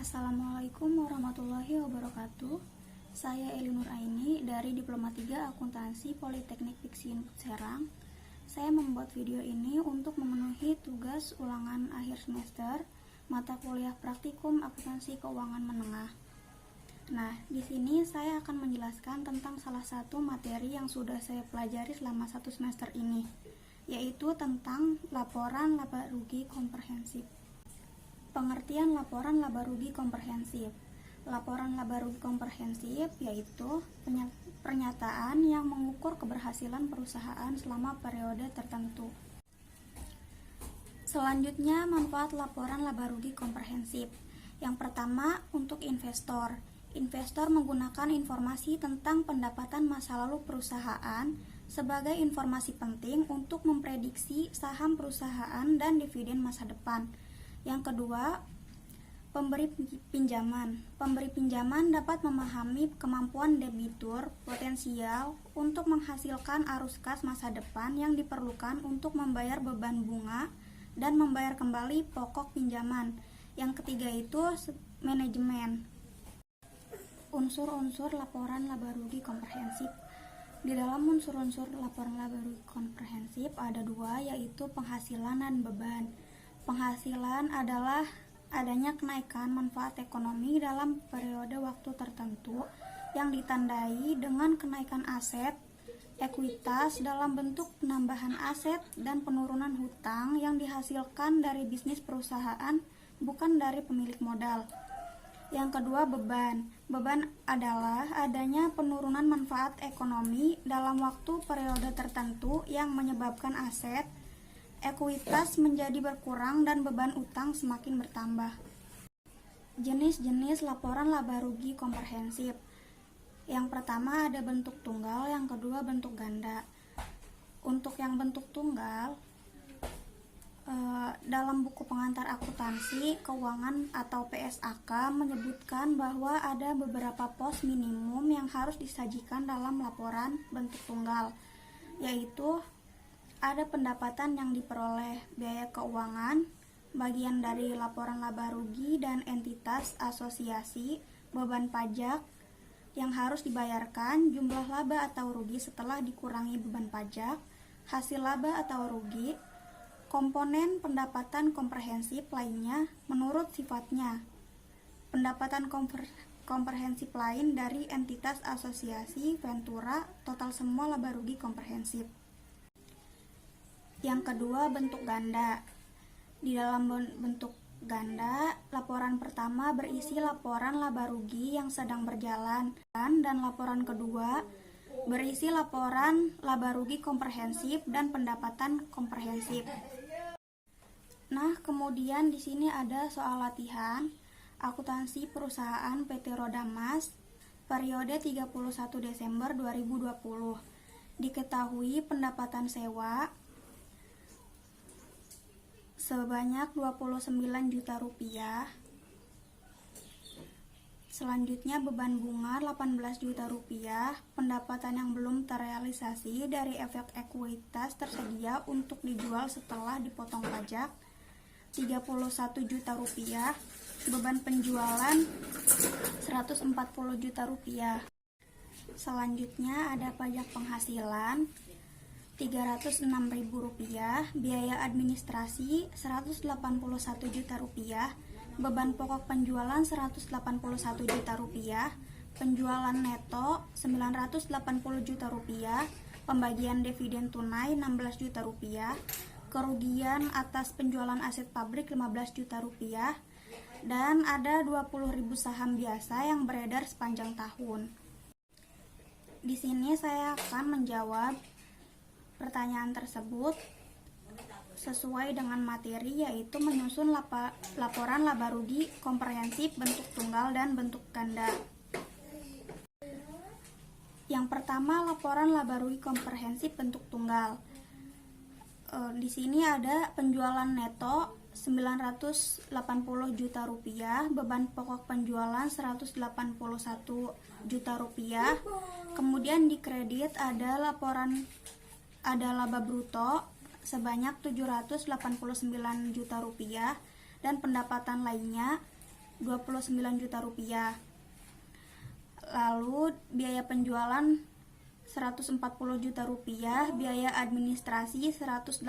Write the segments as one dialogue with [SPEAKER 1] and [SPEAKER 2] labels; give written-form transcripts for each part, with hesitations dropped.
[SPEAKER 1] Assalamualaikum warahmatullahi wabarakatuh. Saya Elinur Aini dari Diploma 3 Akuntansi Politeknik Fiksi Serang. Saya membuat video ini untuk memenuhi tugas ulangan akhir semester mata kuliah praktikum akuntansi keuangan menengah. Nah, di sini saya akan menjelaskan tentang salah satu materi yang sudah saya pelajari selama 1 semester ini, yaitu tentang laporan laba rugi komprehensif. Pengertian laporan laba rugi komprehensif. Laporan laba rugi komprehensif yaitu pernyataan yang mengukur keberhasilan perusahaan selama periode tertentu. Selanjutnya, manfaat laporan laba rugi komprehensif. Yang pertama, untuk investor. Investor menggunakan informasi tentang pendapatan masa lalu perusahaan sebagai informasi penting untuk memprediksi saham perusahaan dan dividen masa depan. Yang kedua, pemberi pinjaman. Pemberi pinjaman dapat memahami kemampuan debitur potensial untuk menghasilkan arus kas masa depan yang diperlukan untuk membayar beban bunga dan membayar kembali pokok pinjaman. Yang ketiga itu manajemen. Unsur-unsur laporan laba rugi komprehensif. Di dalam unsur-unsur laporan laba rugi komprehensif ada dua, yaitu penghasilan dan beban. Penghasilan adalah adanya kenaikan manfaat ekonomi dalam periode waktu tertentu yang ditandai dengan kenaikan aset, ekuitas dalam bentuk penambahan aset dan penurunan hutang yang dihasilkan dari bisnis perusahaan, bukan dari pemilik modal. Yang kedua, beban. Beban adalah adanya penurunan manfaat ekonomi dalam waktu periode tertentu yang menyebabkan aset, ekuitas menjadi berkurang dan beban utang semakin bertambah. Jenis-jenis laporan laba rugi komprehensif. Yang pertama ada bentuk tunggal, yang kedua bentuk ganda. Untuk yang bentuk tunggal, dalam buku pengantar akuntansi keuangan atau PSAK menyebutkan bahwa ada beberapa pos minimum yang harus disajikan dalam laporan bentuk tunggal, yaitu ada pendapatan yang diperoleh, biaya keuangan, bagian dari laporan laba rugi dan entitas asosiasi, beban pajak yang harus dibayarkan, jumlah laba atau rugi setelah dikurangi beban pajak, hasil laba atau rugi, komponen pendapatan komprehensif lainnya menurut sifatnya, pendapatan komprehensif lain dari entitas asosiasi, ventura, total semua laba rugi komprehensif. Yang kedua, bentuk ganda. Di dalam bentuk ganda, laporan pertama berisi laporan laba rugi yang sedang berjalan, dan laporan kedua berisi laporan laba rugi komprehensif dan pendapatan komprehensif. Nah, kemudian di sini ada soal latihan akuntansi perusahaan PT Roda Mas periode 31 Desember 2020. Diketahui pendapatan sewa sebanyak 29 juta rupiah. Selanjutnya beban bunga 18 juta rupiah, pendapatan yang belum terrealisasi dari efek ekuitas tersedia untuk dijual setelah dipotong pajak 31 juta rupiah, beban penjualan 140 juta rupiah. Selanjutnya ada pajak penghasilan Rp306.000, biaya administrasi Rp181 juta, beban pokok penjualan Rp181 juta, penjualan neto Rp980 juta, pembagian dividen tunai Rp16 juta, kerugian atas penjualan aset pabrik Rp15 juta, dan ada 20.000 saham biasa yang beredar sepanjang tahun. Di sini saya akan menjawab pertanyaan tersebut sesuai dengan materi, yaitu menyusun laporan laba rugi komprehensif bentuk tunggal dan bentuk ganda. Yang pertama, laporan laba rugi komprehensif bentuk tunggal. Di sini ada penjualan neto Rp980 juta, beban pokok penjualan Rp181 juta, kemudian di kredit ada laba bruto sebanyak Rp789 juta dan pendapatan lainnya 29 juta rupiah. Lalu biaya penjualan 140 juta rupiah, biaya administrasi 181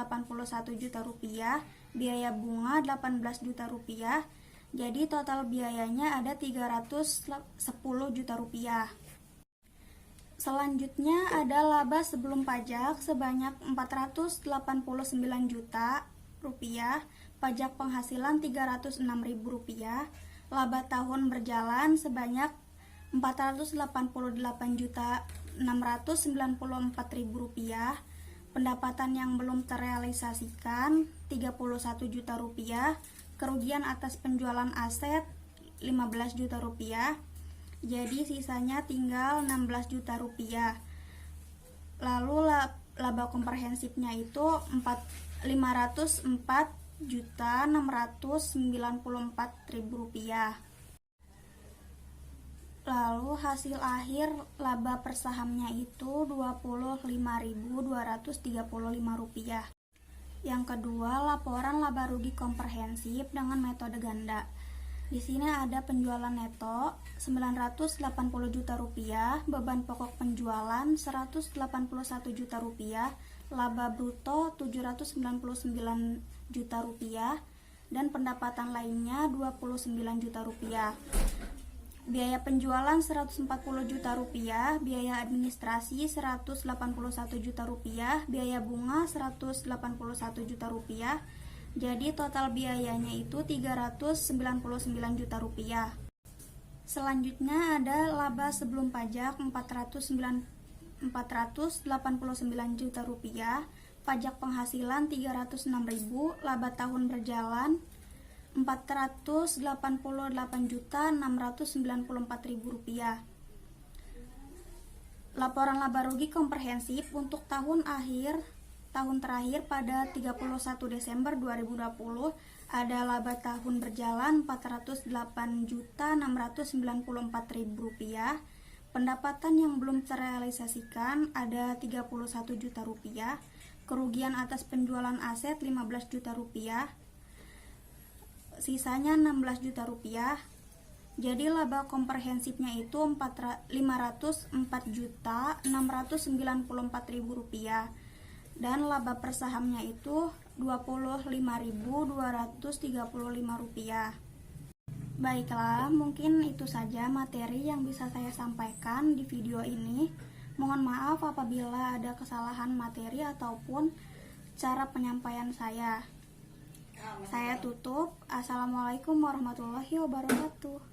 [SPEAKER 1] juta rupiah, biaya bunga 18 juta rupiah. Jadi total biayanya ada 310 juta rupiah. Selanjutnya ada laba sebelum pajak sebanyak 489 juta rupiah, pajak penghasilan 306.000 rupiah, laba tahun berjalan sebanyak 488 juta 694.000 rupiah, pendapatan yang belum terrealisasikan 31 juta rupiah, kerugian atas penjualan aset 15 juta rupiah. Jadi sisanya tinggal 16 juta rupiah. Lalu laba komprehensifnya itu 504 juta 694.000 rupiah. Lalu hasil akhir laba per sahamnya itu 25.235 rupiah. Yang kedua, laporan laba rugi komprehensif dengan metode ganda. Di sini ada penjualan neto 980 juta rupiah, beban pokok penjualan 181 juta rupiah, laba bruto 799 juta rupiah, dan pendapatan lainnya 29 juta rupiah. Biaya penjualan 140 juta rupiah, biaya administrasi 181 juta rupiah, biaya bunga 181 juta rupiah. Jadi total biayanya itu 399 juta rupiah. Selanjutnya ada laba sebelum pajak 489 juta rupiah, pajak penghasilan 306.000, laba tahun berjalan 488 juta 694.000 rupiah. Laporan laba rugi komprehensif untuk tahun terakhir pada 31 Desember 2020 ada laba tahun berjalan 408 juta 694.000 rupiah. Pendapatan yang belum terrealisasikan ada 31 juta rupiah. Kerugian atas penjualan aset 15 juta rupiah. Sisanya 16 juta rupiah. Jadi laba komprehensifnya itu 504 juta 694.000 rupiah, dan laba per sahamnya itu 25.235 rupiah. Baiklah, mungkin itu saja materi yang bisa saya sampaikan di video ini. Mohon maaf apabila ada kesalahan materi ataupun cara penyampaian saya. Saya tutup. Assalamualaikum warahmatullahi wabarakatuh.